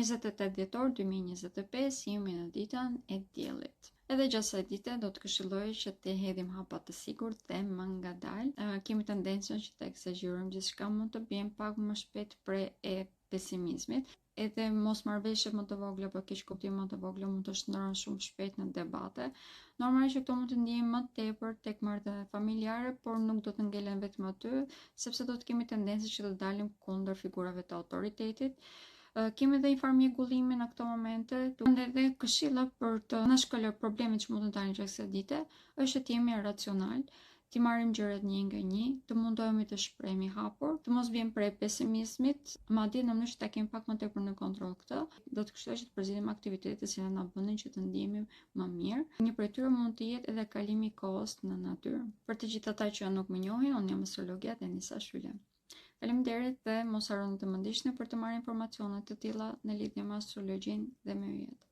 28 dhjetor 2025 jemi në ditën e diellit. Edhe gjatë kësaj dite do të këshilloj që të hedhim hapa të sigurt dhe më ngadalë. Kemi tendencën që të eksagjerojmë gjithçka, mund të bëjmë pak më shpejt pre e pesimizmit. Edhe mosmarrëveshje më të vogla apo keq kuptim më të vogla mund të shndërrohen shumë shpejt në debate. Normalisht këto mund të ndjejmë më tepër tek marrëdhëniet familjare, por nuk do të ngelen vetëm aty, sepse do të kemi tendencë që të dalim kundër figurave të autoritetit. Kemi edhe një farë mregullimi në këto momente, edhe këshilla për të na shkëlqyer problemet që mund të dalin gjatë kësaj dite është të jemi racional, të marrim gjërat një nga një, të mundohemi të shprehemi hapur, të mos vjen prej pesimizmit, madje në mënyrë që ta kemi pak më tepër në kontroll këtë. Do të këshilloj që të përzihem aktivitete që na bënin që të ndihemi më mirë. Një prej tyre mund të jetë edhe kalimi i kohës në natyrë. Për të gjithë ata që nuk më njohin, unë jam astrologja Denisa Shyle. Faleminderit dhe mos harroni të më ndiqni për të marrë informacione të tilla në lidhje me astrologjinë dhe me yjet.